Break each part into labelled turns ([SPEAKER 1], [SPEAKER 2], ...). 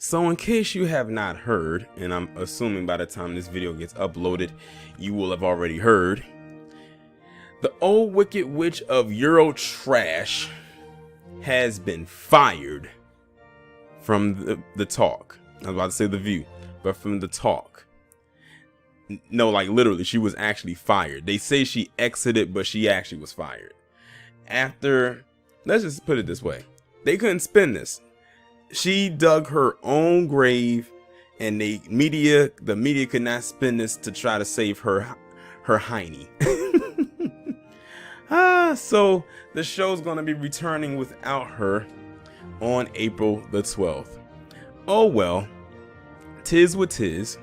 [SPEAKER 1] So in case you have not heard, and I'm assuming by the time this video gets uploaded, you will have already heard, the old wicked witch of Euro trash has been fired from the talk. I was about to say The View, but from the talk. No, like literally, she was actually fired. They say she exited, but she actually was fired. After, let's just put it this way. They couldn't spin this. She dug her own grave, and the media could not spin this to try to save her hiney. So the show's gonna be returning without her on April the 12th. Oh well, tis what tis.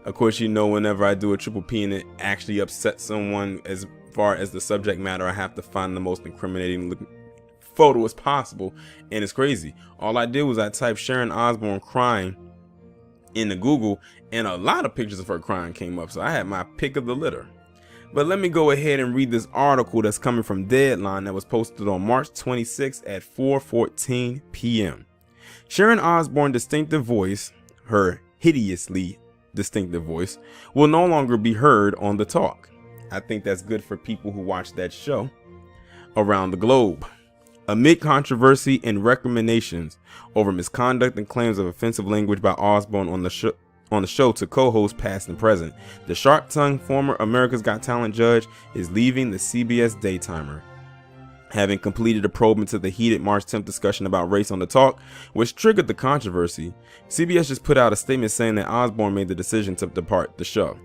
[SPEAKER 1] Of course, you know, whenever I do a triple P and it actually upsets someone as far as the subject matter, I have to find the most incriminating photo as possible, and it's crazy. All I did was I typed Sharon Osborne crying into Google, and a lot of pictures of her crying came up, so I had my pick of the litter. But let me go ahead and read this article that's coming from Deadline that was posted on March 26th at 4:14 p.m. Sharon Osbourne's distinctive voice, her hideously distinctive voice, will no longer be heard on the talk. I think that's good for people who watch that show around the globe. Amid controversy and recriminations over misconduct and claims of offensive language by Osbourne on the show to co-host past and present, the sharp-tongued former America's Got Talent judge is leaving the CBS Daytimer. Having completed a probe into the heated March 10th discussion about race on the talk, which triggered the controversy, CBS just put out a statement saying that Osbourne made the decision to depart the show.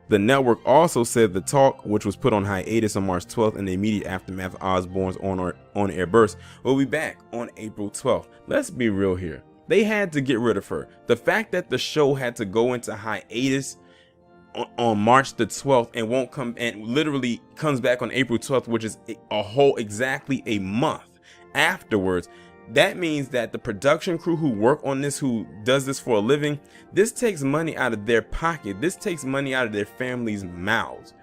[SPEAKER 1] The network also said the talk, which was put on hiatus on March 12th in the immediate aftermath of Osbourne's on-air burst, will be back on April 12th. Let's be real here. They had to get rid of her. The fact that the show had to go into hiatus on March the 12th and won't come, and literally comes back on April 12th, which is exactly a month afterwards. That means that the production crew who work on this, who does this for a living, this takes money out of their pocket. This takes money out of their families' mouths.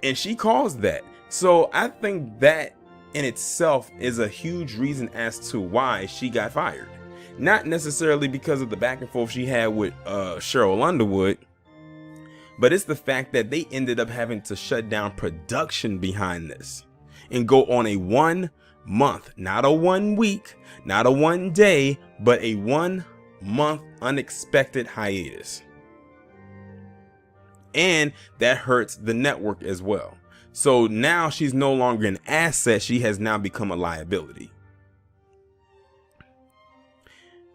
[SPEAKER 1] And she caused that. So I think that in itself is a huge reason as to why she got fired. Not necessarily because of the back and forth she had with Sheryl Underwood, but it's the fact that they ended up having to shut down production behind this and go on a 1 month, not a 1 week, not a 1 day, but a 1 month unexpected hiatus. And that hurts the network as well. So now she's no longer an asset. She has now become a liability.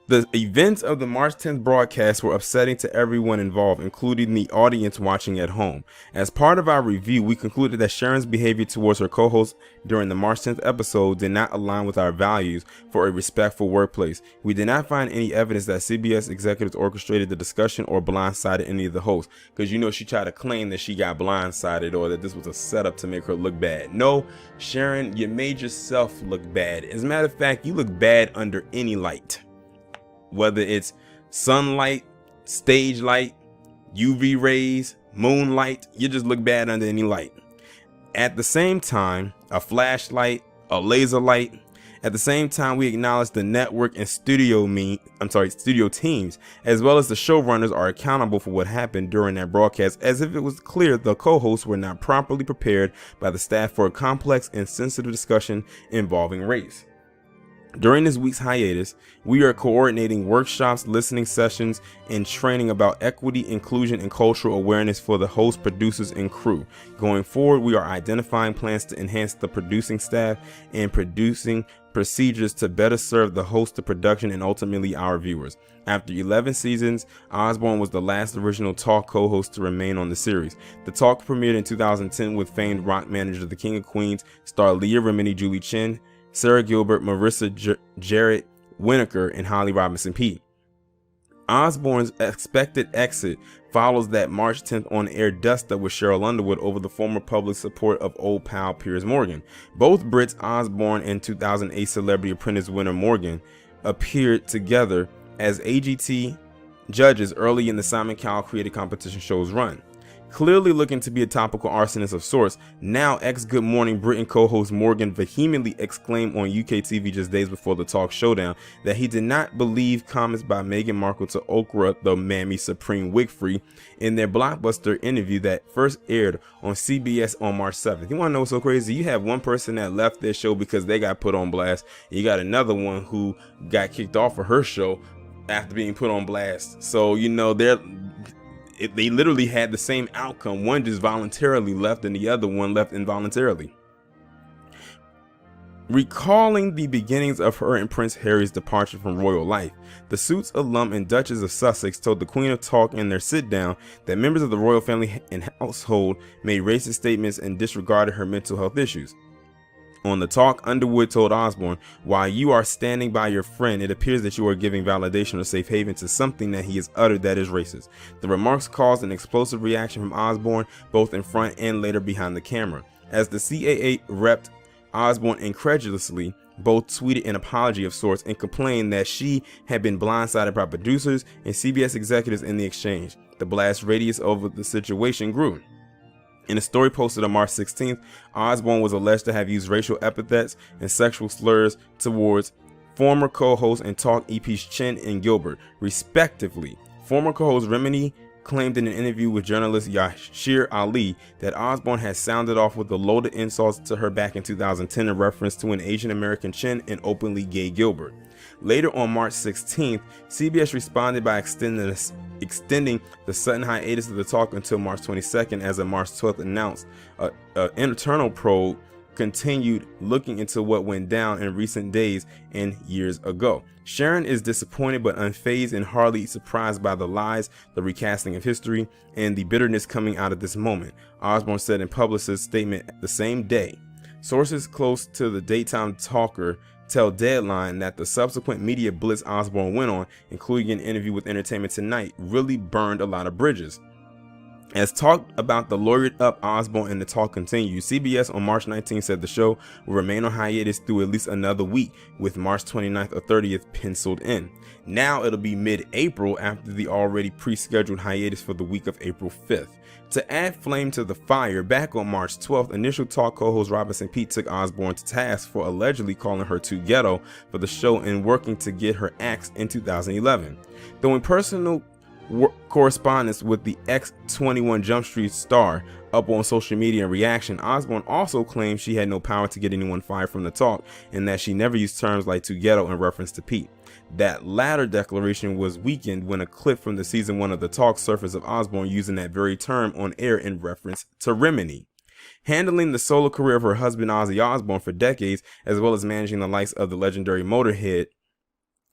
[SPEAKER 1] The events of the March 10th broadcast were upsetting to everyone involved, including the audience watching at home. As part of our review, we concluded that Sharon's behavior towards her co-host during the March 10th episode did not align with our values for a respectful workplace. We did not find any evidence that CBS executives orchestrated the discussion or blindsided any of the hosts. Because, you know, she tried to claim that she got blindsided or that this was a setup to make her look bad. No, Sharon, you made yourself look bad. As a matter of fact, you look bad under any light. Whether it's sunlight, stage light, UV rays, moonlight, you just look bad under any light. At the same time, a flashlight, a laser light. At the same time, we acknowledge the network and studio teams, as well as the showrunners, are accountable for what happened during that broadcast, as if it was clear the co-hosts were not properly prepared by the staff for a complex and sensitive discussion involving race. During this week's hiatus, we are coordinating workshops, listening sessions, and training about equity, inclusion, and cultural awareness for the host, producers, and crew. Going forward, we are identifying plans to enhance the producing staff and producing procedures to better serve the host, the production, and ultimately our viewers. After 11 seasons, Osbourne was the last original talk co-host to remain on the series. The talk premiered in 2010 with famed rock manager The King of Queens, star Leah Remini, Julie Chen, Sarah Gilbert, Marissa Jarrett, Winokur, and Holly Robinson Peete. Osbourne's expected exit follows that March 10th on-air dust-up with Sheryl Underwood over the former public support of old pal Piers Morgan. Both Brits, Osbourne and 2008 Celebrity Apprentice winner Morgan, appeared together as AGT judges early in the Simon Cowell created competition show's run. Clearly looking to be a topical arsonist of sorts, now ex-Good Morning Britain co-host Morgan vehemently exclaimed on UK TV just days before the talk showdown that he did not believe comments by Meghan Markle to Oprah the Mammy Supreme Wigfrey in their blockbuster interview that first aired on CBS on March 7th. You want to know what's so crazy? You have one person that left their show because they got put on blast. You got another one who got kicked off of her show after being put on blast. So, you know, they literally had the same outcome. One just voluntarily left and the other one left involuntarily. Recalling the beginnings of her and Prince Harry's departure from royal life, the Suits alum and Duchess of Sussex told the Queen of Talk in their sit-down that members of the royal family and household made racist statements and disregarded her mental health issues. On the talk, Underwood told Osborne, "While you are standing by your friend, it appears that you are giving validation or safe haven to something that he has uttered that is racist." The remarks caused an explosive reaction from Osborne, both in front and later behind the camera. As the CAA repped, Osborne incredulously both tweeted an apology of sorts and complained that she had been blindsided by producers and CBS executives in the exchange. The blast radius over the situation grew. In a story posted on March 16th, Osborne was alleged to have used racial epithets and sexual slurs towards former co-host and Talk EPs Chen and Gilbert, respectively. Former co-host Remini claimed in an interview with journalist Yashir Ali that Osborne had sounded off with the loaded insults to her back in 2010 in reference to an Asian American Chen and openly gay Gilbert. Later on March 16th, CBS responded by extending the sudden hiatus of the talk until March 22nd, as of March 12th announced. An internal probe continued looking into what went down in recent days and years ago. Sharon is disappointed but unfazed and hardly surprised by the lies, the recasting of history, and the bitterness coming out of this moment, Osborne said in Publicist's statement the same day. Sources close to the daytime talker tell Deadline that the subsequent media blitz Osborne went on, including an interview with Entertainment Tonight, really burned a lot of bridges. As talk about the lawyered up Osborne and the talk continued, CBS on March 19th said the show will remain on hiatus through at least another week, with March 29th or 30th penciled in. Now it'll be mid-April after the already pre-scheduled hiatus for the week of April 5th. To add flame to the fire, back on March 12th, initial talk co-host Robinson Pete took Osborne to task for allegedly calling her too ghetto for the show and working to get her axed in 2011. Though in personal correspondence with the X-21 Jump Street star up on social media in reaction, Osborne also claimed she had no power to get anyone fired from the talk and that she never used terms like too ghetto in reference to Pete. That latter declaration was weakened when a clip from the season 1 of the talk surfaced of Osborne using that very term on air in reference to Remini. Handling the solo career of her husband Ozzy Osbourne for decades, as well as managing the likes of the legendary Motorhead,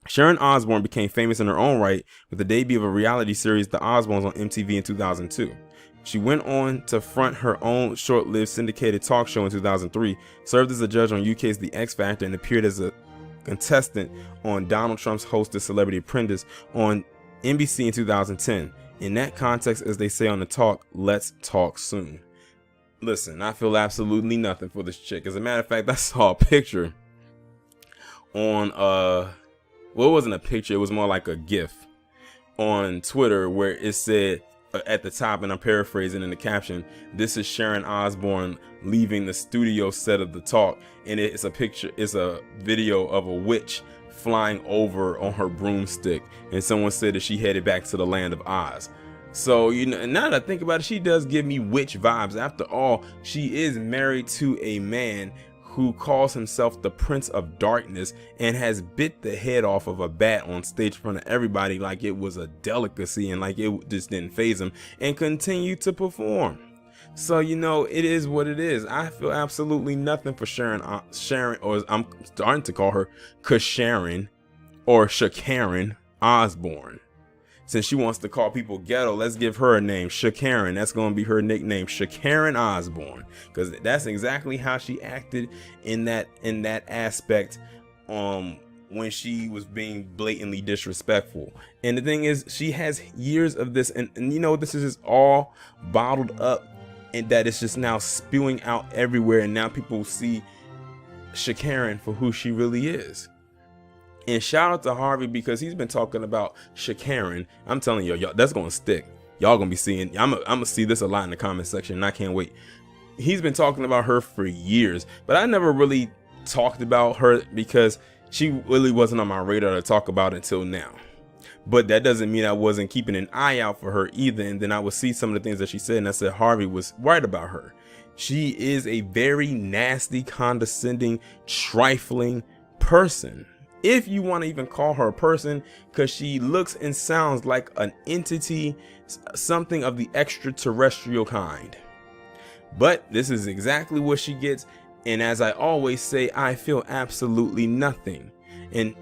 [SPEAKER 1] Sharon Osbourne became famous in her own right with the debut of a reality series, The Osbournes, on MTV in 2002. She went on to front her own short-lived syndicated talk show in 2003, served as a judge on UK's The X Factor, and appeared as a contestant on Donald Trump's hosted Celebrity Apprentice on NBC in 2010. In that context, as they say on the talk, let's talk soon. Listen, I feel absolutely nothing for this chick. As a matter of fact, I saw a picture on well, it wasn't a picture, it was more like a GIF on Twitter where it said at the top, and I'm paraphrasing in the caption, "This is Sharon Osbourne leaving the studio set of the talk," and it's a picture, it's a video of a witch flying over on her broomstick, and someone said that she headed back to the land of Oz. So, you know, now that I think about it, she does give me witch vibes. After all, she is married to a man who calls himself the Prince of Darkness and has bit the head off of a bat on stage in front of everybody like it was a delicacy and like it just didn't faze him, and continued to perform. So, you know, it is what it is. I feel absolutely nothing for Sharon, or I'm starting to call her Sharon or Sha-Karen Osbourne. Since she wants to call people ghetto, let's give her a name, Sha-Karen. That's going to be her nickname, Sha-Karen Osbourne, because that's exactly how she acted in that aspect when she was being blatantly disrespectful. And the thing is, she has years of this, and you know, this is just all bottled up, and that it's just now spewing out everywhere, and now people see Sha-Karen for who she really is. And shout out to Harvey, because he's been talking about Sha-Karen. I'm telling y'all, that's gonna stick. Y'all gonna be seeing, I'm gonna see this a lot in the comment section, and I can't wait. He's been talking about her for years, but I never really talked about her because she really wasn't on my radar to talk about until now. But that doesn't mean I wasn't keeping an eye out for her either. And then I would see some of the things that she said, and I said Harvey was right about her. She is a very nasty, condescending, trifling person, if you want to even call her a person, because she looks and sounds like an entity, something of the extraterrestrial kind. But this is exactly what she gets. And as I always say, I feel absolutely nothing. And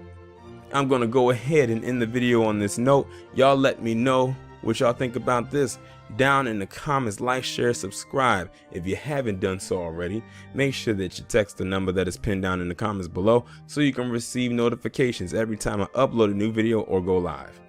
[SPEAKER 1] I'm going to go ahead and end the video on this note. Y'all let me know what y'all think about this down in the comments. Like, share, subscribe if you haven't done so already. Make sure that you text the number that is pinned down in the comments below so you can receive notifications every time I upload a new video or go live.